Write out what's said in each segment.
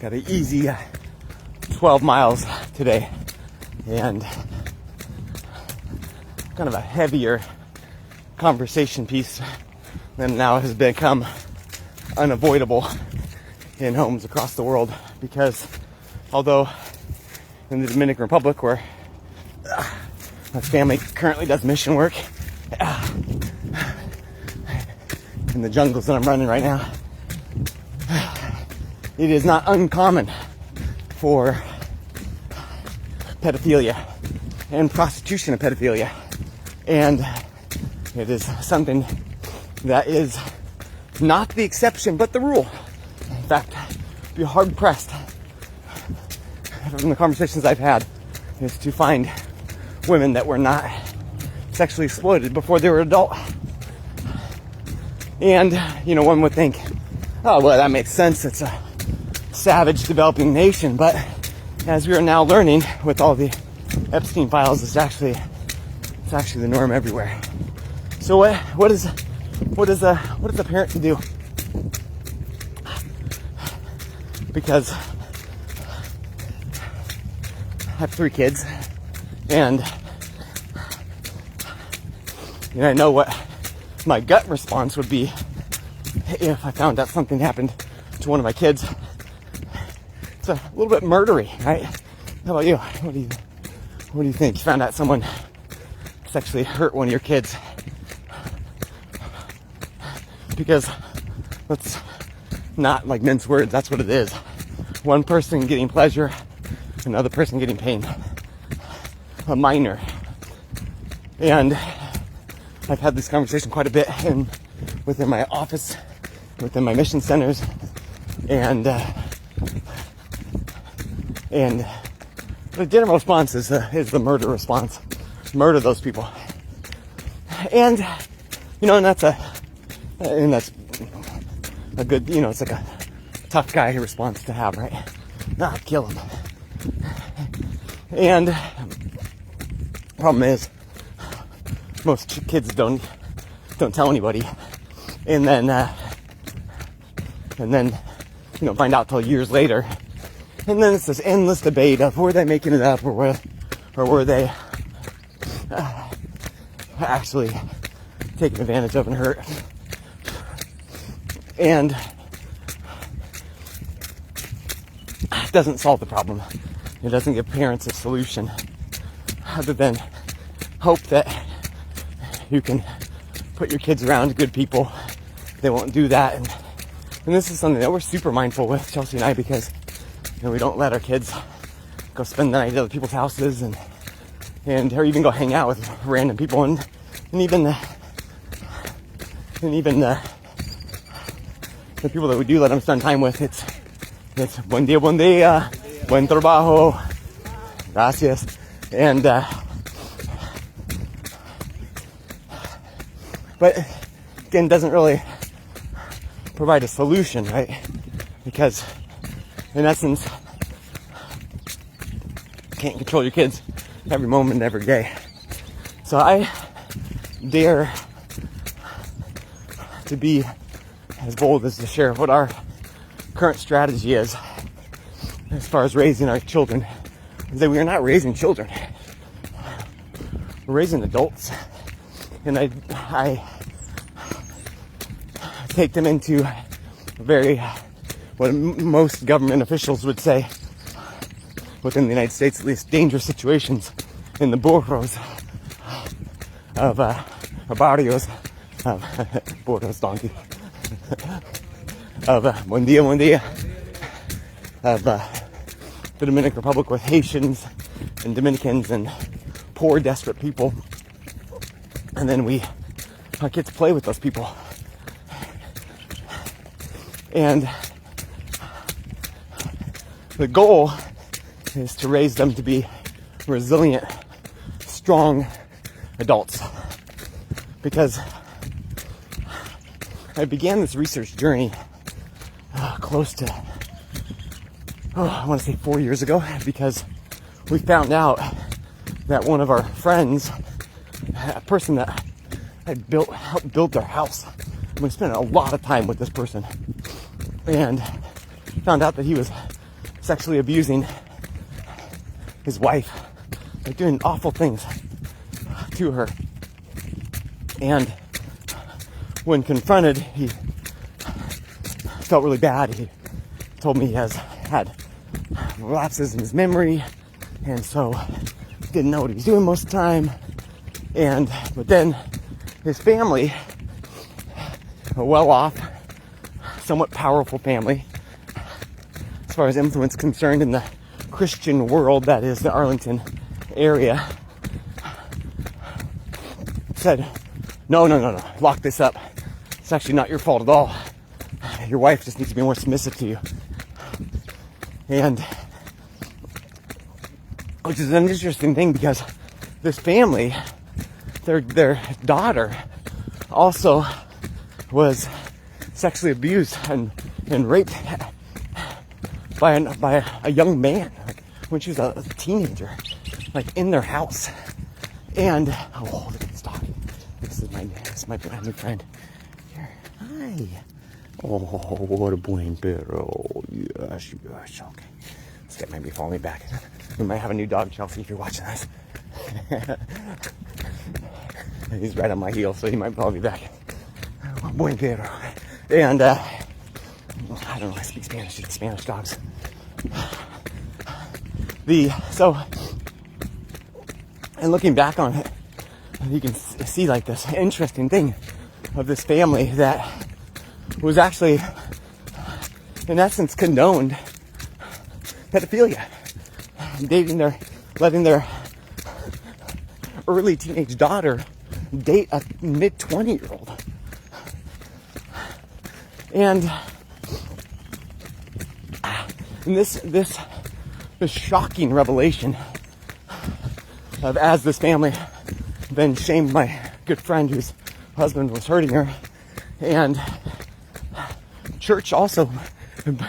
got an easy 12 miles today, and kind of a heavier conversation piece than now has become unavoidable in homes across the world, because although in the Dominican Republic, where my family currently does mission work in the jungles that I'm running right now, it is not uncommon for pedophilia and prostitution of pedophilia, and it is something that is not the exception but the rule. In fact, I'd be hard pressed from the conversations I've had is to find women that were not sexually exploited before they were adult. And, one would think, oh, well, that makes sense. It's a savage developing nation. But as we are now learning with all the Epstein files, it's actually the norm everywhere. So what is a parent to do? Because I have 3 kids, and I know what my gut response would be if I found out something happened to one of my kids. It's a little bit murdery, right? How about you? What do you think? You found out someone sexually hurt one of your kids? Because let's not mince words. That's what it is. One person getting pleasure, another person getting pain. A minor. And I've had this conversation quite a bit within my office, within my mission centers, and the general response is the murder response. Murder those people. And and that's a good, it's like a tough guy response to have, right? Nah, kill him. And problem is, most kids don't tell anybody, and then find out till years later, and then it's this endless debate of were they making it up, or were they actually taken advantage of and hurt. And it doesn't solve the problem. It doesn't give parents a solution other than hope that you can put your kids around good people. They won't do that. And this is something that we're super mindful with, Chelsea and I, because we don't let our kids go spend the night at other people's houses and or even go hang out with random people, and even the people that we do let them spend time with, it's buen dia, buen trabajo, gracias, and but again, doesn't really provide a solution, right? Because in essence, you can't control your kids every moment, every day. So I dare to be as bold as to share what our current strategy is as far as raising our children. Is that we are not raising children. We're raising adults. And I take them into what most government officials would say, within the United States at least, dangerous situations in the burros of barrios, burros, donkey, of buen dia, of the Dominican Republic, with Haitians and Dominicans and poor, desperate people. And then our kids play with those people. And the goal is to raise them to be resilient, strong adults. Because I began this research journey close to, I want to say 4 years ago, because we found out that one of our friends, a person that had helped build their house, we spent a lot of time with this person, and found out that he was sexually abusing his wife, like doing awful things to her. And when confronted, he felt really bad. He told me he has had lapses in his memory, and so didn't know what he was doing most of the time. But then his family, a well-off, somewhat powerful family, as far as influence concerned in the Christian world, that is the Arlington area, said, no, lock this up. It's actually not your fault at all. Your wife just needs to be more submissive to you. And which is an interesting thing, because this family, their daughter also was sexually abused and raped by a young man, like when she was a teenager, like in their house. And oh, look at this dog. This is my brand new friend. Here, hi. Oh, what a buen perro. Yes, okay. This guy might be following me back. We might have a new dog, Chelsea, if you're watching this. He's right on my heel, so he might follow me back. Buen perro. And, I don't know, I speak Spanish to the Spanish dogs. And looking back on it, you can see like this interesting thing of this family that was actually, in essence, condoned pedophilia, letting their early teenage daughter date a mid-20-year-old. And this shocking revelation of, as this family then shamed my good friend whose husband was hurting her, and church also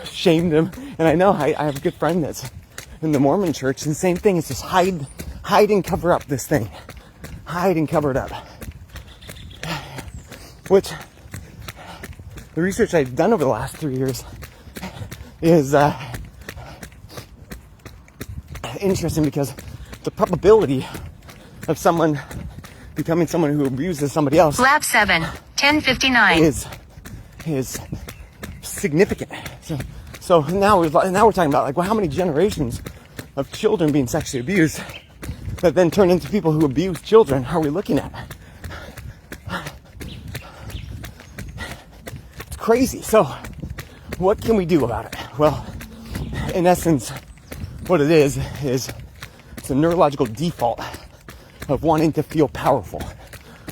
shamed him. And I know I have a good friend that's in the Mormon church, and the same thing. It's just hide and cover up this thing. Hide and cover it up. Which, the research I've done over the last 3 years is interesting, because the probability of someone becoming someone who abuses somebody else, lap 7, 10:59, is significant. So now we're talking about, like, well, how many generations of children being sexually abused that then turn into people who abuse children are we looking at? It's crazy. So what can we do about it? Well, in essence, what it is it's a neurological default of wanting to feel powerful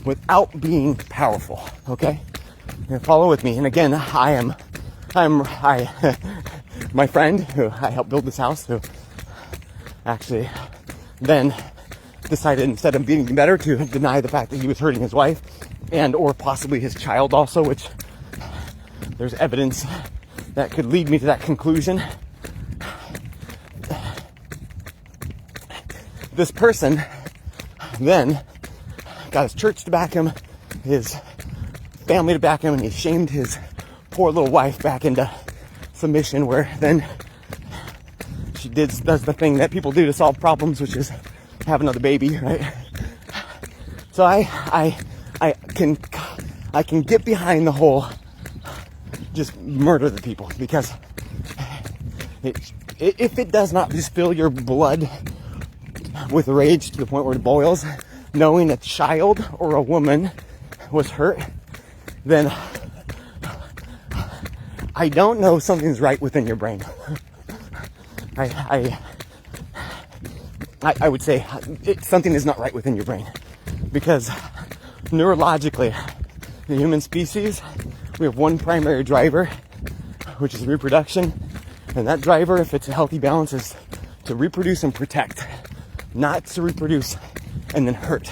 without being powerful. Okay? Now follow with me. And again, my friend who I helped build this house, who actually then decided, instead of being better, to deny the fact that he was hurting his wife and or possibly his child also, which there's evidence that could lead me to that conclusion. This person then got his church to back him, his family to back him, and he shamed his poor little wife back into submission, where then she does the thing that people do to solve problems, which is have another baby, right? So I can get behind the whole just murder the people, because if it does not just fill your blood with rage to the point where it boils, knowing a child or a woman was hurt, then I don't know, something's right within your brain. I would say something is not right within your brain, because neurologically, the human species, we have one primary driver, which is reproduction, and that driver, if it's a healthy balance, is to reproduce and protect, not to reproduce and then hurt.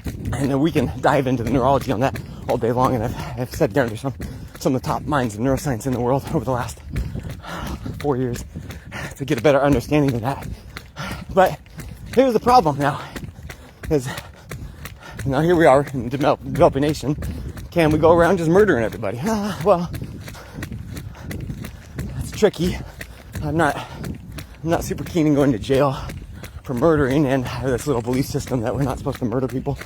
And then we can dive into the neurology on that all day long, and I've sat down to some of the top minds in neuroscience in the world over the last 4 years to get a better understanding of that. But here's the problem now, is now here we are in a developing nation. Can we go around just murdering everybody? Well, that's tricky. I'm not super keen on going to jail for murdering, and have this little belief system that we're not supposed to murder people.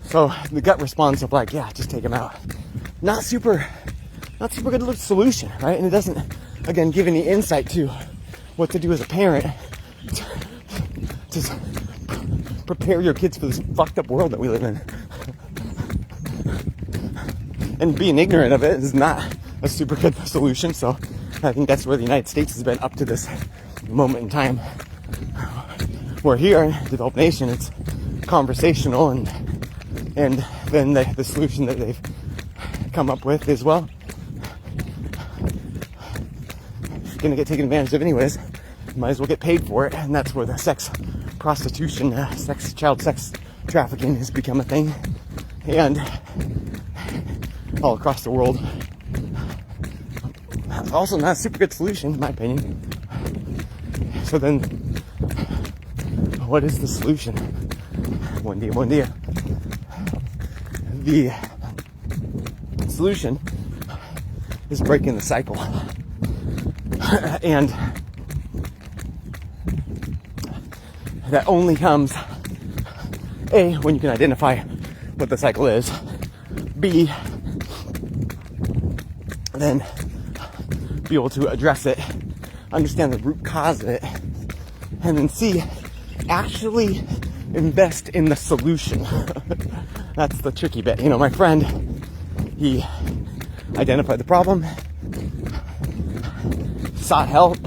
So the gut response of like, yeah, just take them out. Not super good solution, right? And it doesn't, again, give any insight to what to do as a parent to prepare your kids for this fucked up world that we live in. And being ignorant of it is not a super good solution. So I think that's where the United States has been up to this moment in time. Where here in the developed nation, it's conversational, and then the solution that they've come up with is, well, if you're gonna get taken advantage of anyways, you might as well get paid for it. And that's where the prostitution, child sex trafficking has become a thing, and all across the world. Also not a super good solution, in my opinion. So then, what is the solution? Buen dia. The solution is breaking the cycle. And that only comes, A, when you can identify what the cycle is. B, then be able to address it, understand the root cause of it. And then C, actually invest in the solution. That's the tricky bit. You know, my friend, he identified the problem, sought help,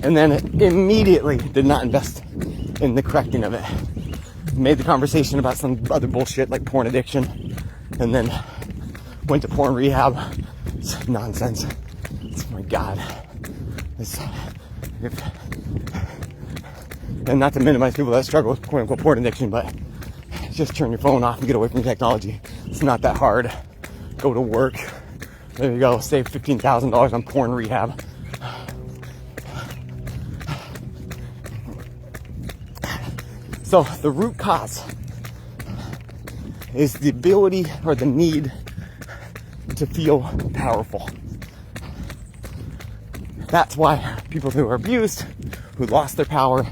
and then immediately did not invest in the correcting of it. Made the conversation about some other bullshit like porn addiction, and then went to porn rehab. It's nonsense. Oh my God. And not to minimize people that struggle with quote unquote porn addiction, but just turn your phone off and get away from technology. It's not that hard. Go to work. There you go. Save $15,000 on porn rehab. So the root cause is the ability or the need to feel powerful. That's why people who are abused, who lost their power,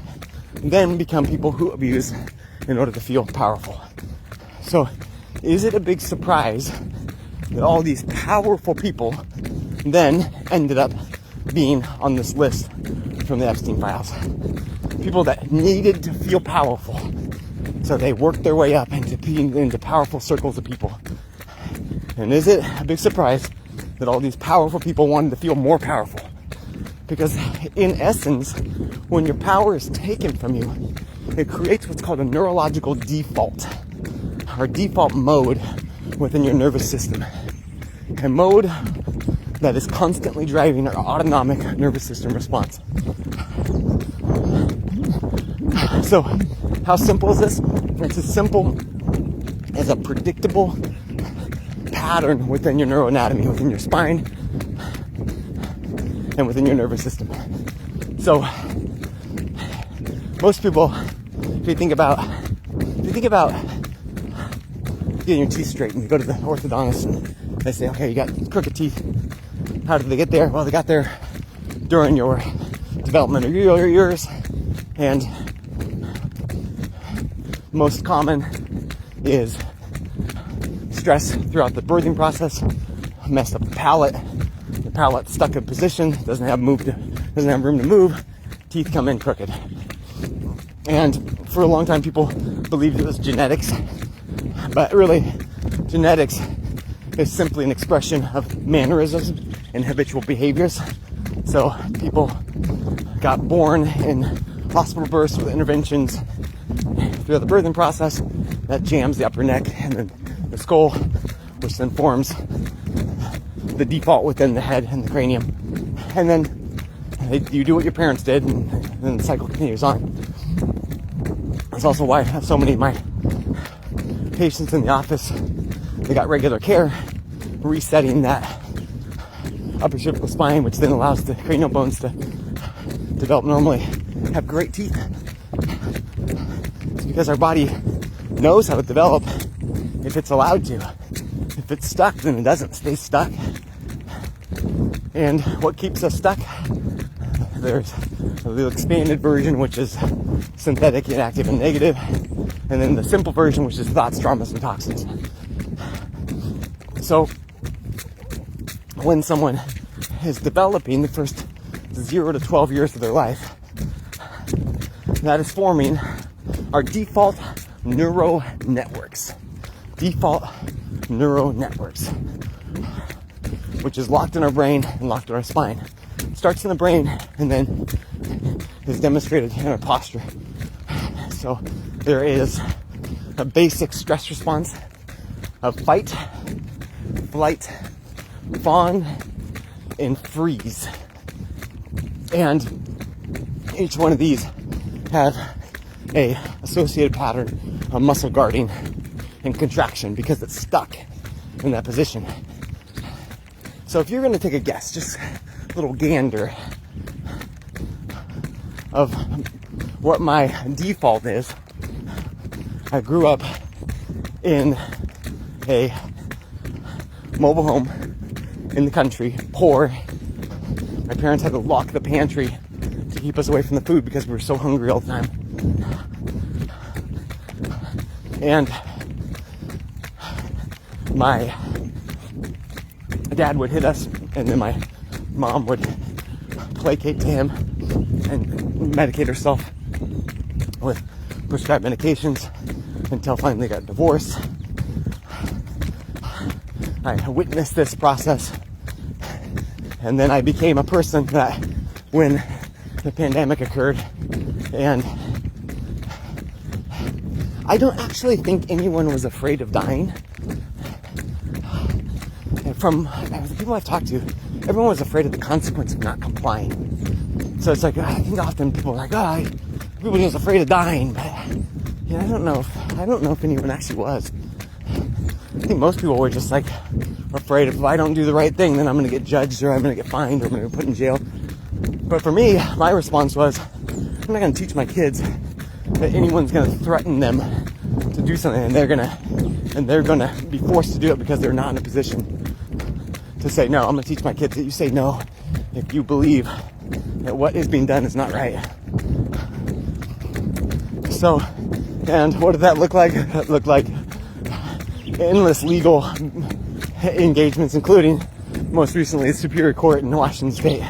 then become people who abuse in order to feel powerful. So is it a big surprise that all these powerful people then ended up being on this list from the Epstein files? People that needed to feel powerful, so they worked their way up into powerful circles of people. And is it a big surprise that all these powerful people wanted to feel more powerful? Because in essence, when your power is taken from you, it creates what's called a neurological default, or default mode within your nervous system. A mode that is constantly driving our autonomic nervous system response. So, how simple is this? It's as simple as a predictable pattern within your neuroanatomy, within your spine, and within your nervous system. So, most people, if you think about getting your teeth straightened, you go to the orthodontist and they say, okay, you got crooked teeth. How did they get there? Well, they got there during your development of your ears, and most common is stress throughout the birthing process, messed up the palate stuck in position, doesn't have room to move, teeth come in crooked. And for a long time people believed it was genetics, but really genetics is simply an expression of mannerisms and habitual behaviors. So people got born in hospital births with interventions throughout the birthing process that jams the upper neck and then the skull, which then forms the default within the head and the cranium. And then you do what your parents did, and then the cycle continues on. That's also why I have so many of my patients in the office, they got regular care, resetting that upper cervical spine, which then allows the cranial bones to develop normally, have great teeth. It's because our body knows how to develop if it's allowed to. If it's stuck, then it doesn't stay stuck. And what keeps us stuck? There's the expanded version, which is synthetic, inactive, and negative. And then the simple version, which is thoughts, traumas, and toxins. So when someone is developing the first 0 to 12 years of their life, that is forming our default neural networks. Default neural networks, which is locked in our brain and locked in our spine. It starts in the brain and then is demonstrated in our posture. So there is a basic stress response of fight, flight, fawn, and freeze. And each one of these have a associated pattern of muscle guarding and contraction because it's stuck in that position. So if you're going to take a guess, just a little gander of what my default is, I grew up in a mobile home in the country, poor. My parents had to lock the pantry to keep us away from the food because we were so hungry all the time. And my dad would hit us, and then my mom would placate to him and medicate herself with prescribed medications until finally got divorced. I witnessed this process, and then I became a person that when the pandemic occurred, and I don't actually think anyone was afraid of dying. And from the people I've talked to, everyone was afraid of the consequence of not complying. So it's like, I think often people are like, people are just afraid of dying, but yeah, I don't know if anyone actually was. I think most people were just like afraid if I don't do the right thing, then I'm going to get judged, or I'm going to get fined, or I'm going to get put in jail. But for me, my response was, I'm not going to teach my kids that anyone's going to threaten them to do something, and they're going to be forced to do it because they're not in a position to say no. I'm going to teach my kids that you say no if you believe that what is being done is not right. So, and what did that look like? That looked like endless legal engagements, including most recently the Superior Court in Washington State,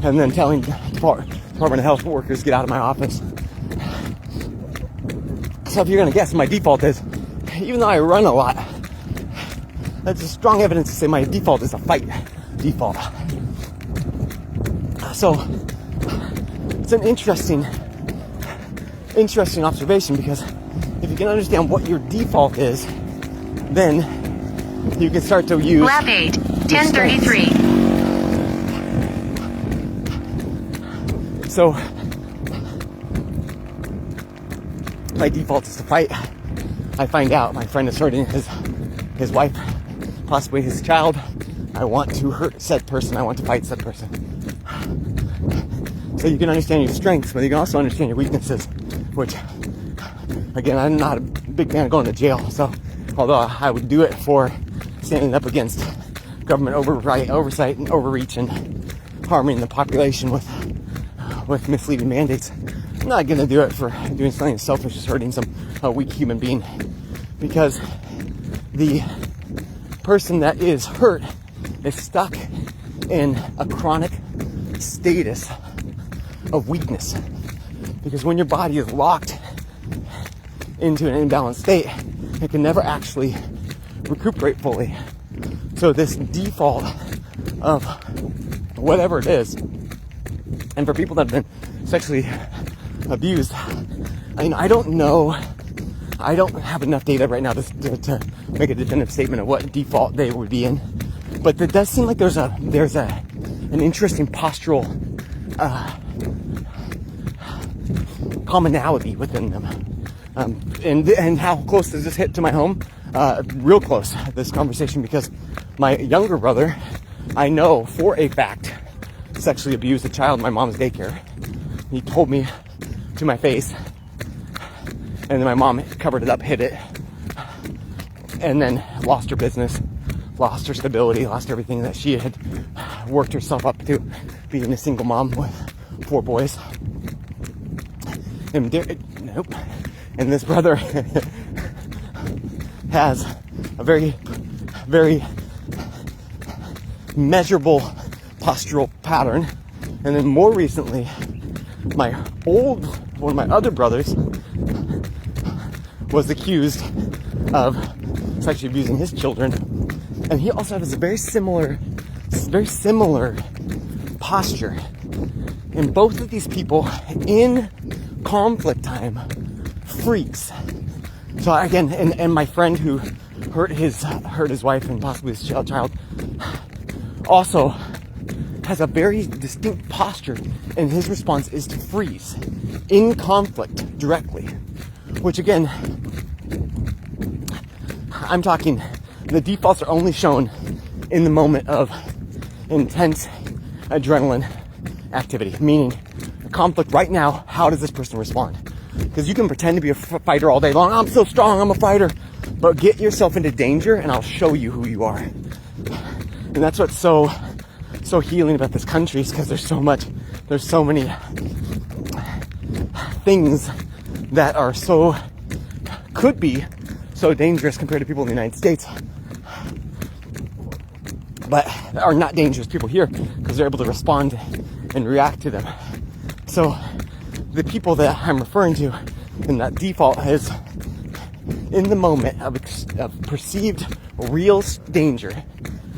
and then telling Department of Health workers get out of my office. So if you're gonna guess, my default is, even though I run a lot, that's a strong evidence to say my default is a fight default. So it's an interesting observation, because if you can understand what your default is, then you can start to use lap 8, 1033. So my default is to fight. I find out my friend is hurting his wife, possibly his child. I want to hurt said person. I want to fight said person. So you can understand your strengths, but you can also understand your weaknesses, which, again, I'm not a big fan of going to jail. So although I would do it for standing up against government oversight and overreach and harming the population with misleading mandates, I'm not going to do it for doing something selfish as hurting some weak human being, because the person that is hurt is stuck in a chronic status of weakness. Because when your body is locked into an imbalanced state, it can never actually recuperate fully. So this default of whatever it is, and for people that have been sexually abused, I mean, I don't know, I don't have enough data right now to make a definitive statement of what default they would be in, but it does seem like there's an interesting postural commonality within them. And how close does this hit to my home? Real close, this conversation, because my younger brother, I know for a fact, sexually abused a child in my mom's daycare. He told me to my face, and then my mom covered it up, hid it, and then lost her business. lost her stability, lost everything that she had worked herself up to, being a single mom with 4 boys. And this brother has a very, very measurable postural pattern. And then more recently, one of my other brothers was accused of sexually abusing his children. And he also has a very similar posture. And both of these people in conflict time freeze. So again, and my friend who hurt his wife and possibly his child also has a very distinct posture, and his response is to freeze in conflict directly. Which again, I'm talking, the defaults are only shown in the moment of intense adrenaline activity, meaning a conflict right now. How does this person respond? Because you can pretend to be a fighter all day long. I'm so strong, I'm a fighter. But get yourself into danger and I'll show you who you are. And that's what's so healing about this country, is because there's so many things that are could be so dangerous compared to people in the United States, but are not dangerous people here because they're able to respond and react to them. So the people that I'm referring to in that default is in the moment of perceived real danger.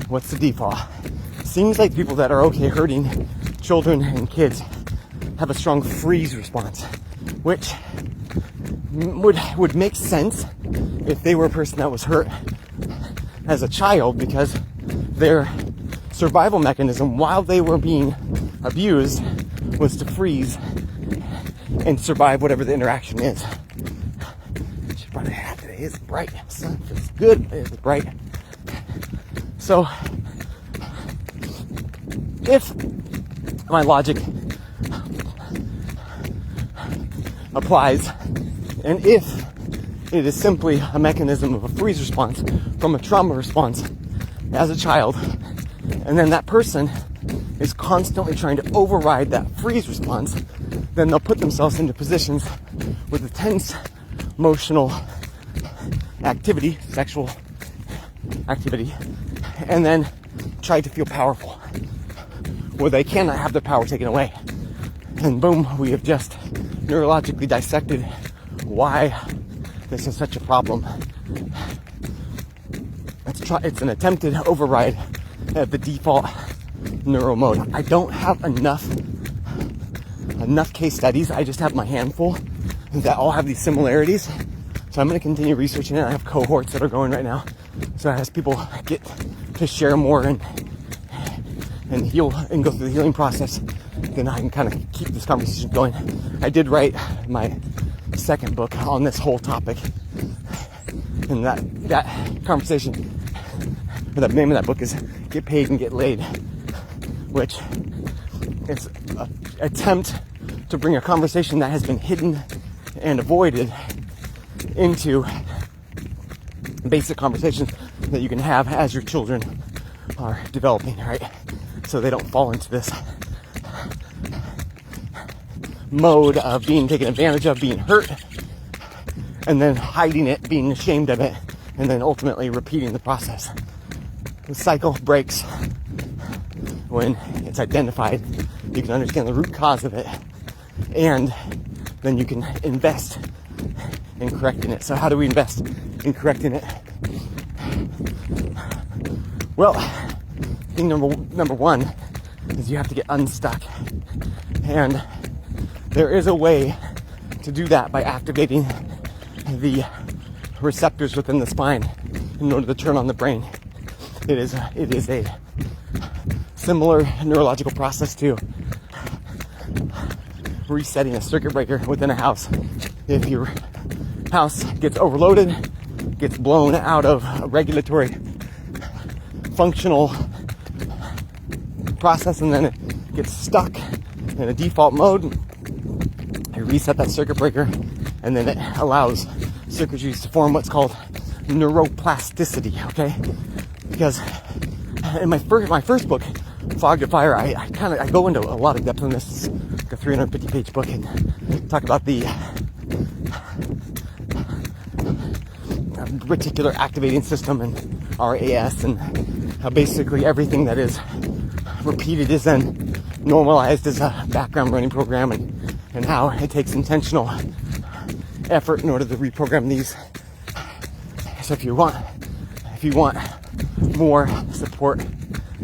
What's the default? Seems like people that are okay hurting children and kids have a strong freeze response, which would make sense if they were a person that was hurt as a child, because their survival mechanism while they were being abused was to freeze and survive whatever the interaction is. Should probably have today. It's bright. Sun feels good. It's bright. So if my logic applies, and if it is simply a mechanism of a freeze response from a trauma response as a child, and then that person is constantly trying to override that freeze response, then they'll put themselves into positions with intense emotional activity, sexual activity, and then try to feel powerful, where they cannot have their power taken away. And boom, we have just neurologically dissected why this is such a problem. It's an attempted override of the default neuro mode. I don't have enough case studies. I just have my handful that all have these similarities. So I'm going to continue researching it. I have cohorts that are going right now. So as people get to share more and heal and go through the healing process, then I can kind of keep this conversation going. I did write my second book on this whole topic, and that conversation, or the name of that book is Get Paid and Get Laid, which is an attempt to bring a conversation that has been hidden and avoided into basic conversations that you can have as your children are developing, right? So they don't fall into this mode of being taken advantage of, being hurt, and then hiding it, being ashamed of it, and then ultimately repeating the process. The cycle breaks when it's identified. You can understand the root cause of it, and then you can invest in correcting it. So how do we invest in correcting it? Well, thing number one is you have to get unstuck. And there is a way to do that by activating the receptors within the spine in order to turn on the brain. It is a similar neurological process to resetting a circuit breaker within a house. If your house gets overloaded, gets blown out of a regulatory functional process, and then it gets stuck in a default mode, you reset that circuit breaker, and then it allows circuitries to form what's called neuroplasticity, okay? because in my first book, Fog to Fire, I go into a lot of depth on this. It's like a 350-page book, and talk about the reticular activating system and RAS, and how basically everything that is repeated is then normalized as a background running program, and how it takes intentional effort in order to reprogram these. So if you want more support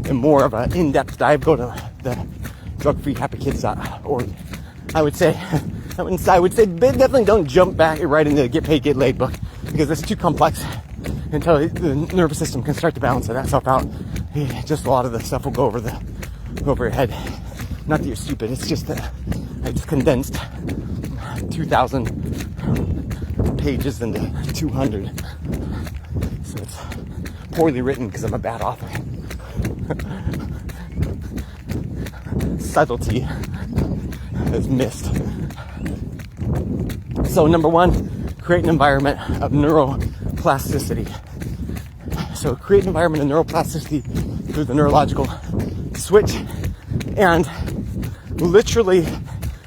and more of an in-depth dive, go to the drugfreehappykids.org. I would say definitely don't jump back right into the Get Paid, Get Laid book, because it's too complex until the nervous system can start to balance itself out. Just a lot of the stuff will go over your head. Not that you're stupid, it's just that I just condensed 2,000 pages into 200. So it's poorly written because I'm a bad author. Subtlety is missed. So number one, create an environment of neuroplasticity. So create an environment of neuroplasticity through the neurological switch, and literally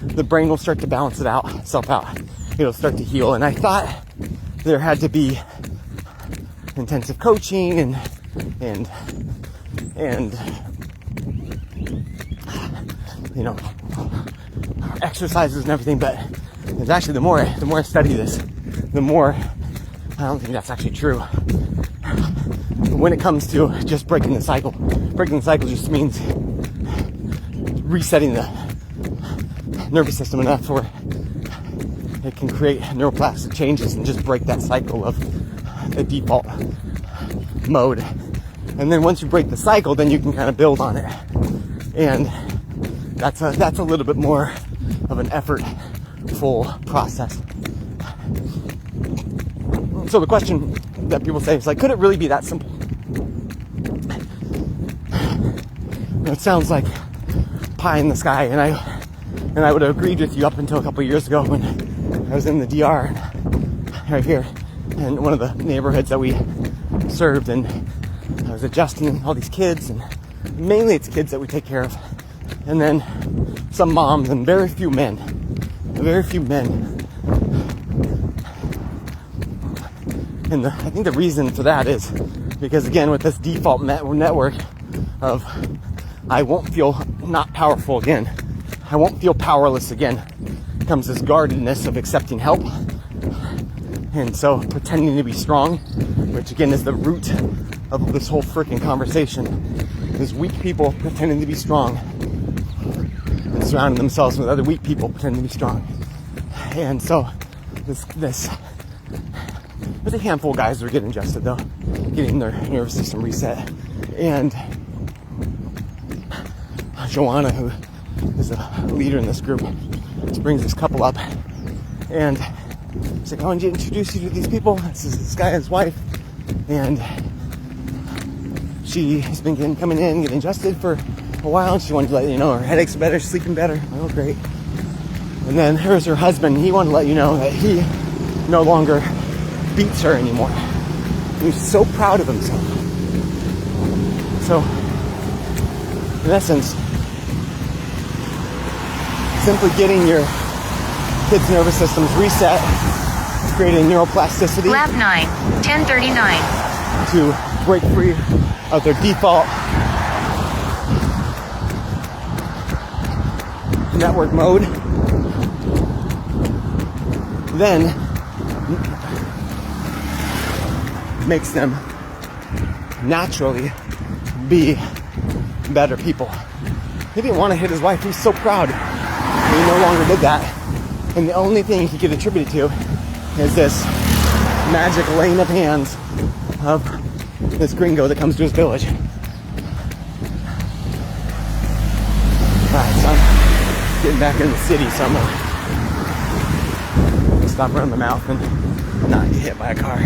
the brain will start to balance itself out. It'll start to heal. And I thought there had to be intensive coaching and you know, exercises and everything, but it's actually the more I study this, the more I don't think that's actually true. When it comes to just breaking the cycle just means resetting the nervous system enough where it can create neuroplastic changes and just break that cycle of the default mode. And then once you break the cycle, then you can kind of build on it. And that's a little bit more of an effortful process. So the question that people say is like, could it really be that simple? It sounds like pie in the sky, and I would have agreed with you up until a couple of years ago when I was in the DR right here in one of the neighborhoods that we served, and I was adjusting all these kids, and mainly it's kids that we take care of, and then some moms and very few men. And I think the reason for that is because, again, with this default network of I won't feel not powerful again, I won't feel powerless again, comes this guardedness of accepting help. And so pretending to be strong, which again is the root of this whole freaking conversation, is weak people pretending to be strong and surrounding themselves with other weak people pretending to be strong. And so there's a handful of guys that are getting adjusted though, getting their nervous system reset. And Joanna, who is a leader in this group, brings this couple up, and she's like, I want to introduce you to these people. This is this guy and his wife, and she has been coming in, getting adjusted for a while, and she wanted to let you know her headaches are better, she's sleeping better. Oh, great. And then here's her husband. He wanted to let you know that he no longer beats her anymore. He's so proud of himself. So, in essence, simply getting your kids' nervous systems reset, creating neuroplasticity. Lab 9, 1039. To break free of their default network mode. Then makes them naturally be better people. He didn't want to hit his wife. He was so proud. He no longer did that. And the only thing he could attribute it to is this magic laying of hands of this gringo that comes to his village. Alright, so I'm getting back in the city, so I'm gonna stop around the mouth and not get hit by a car.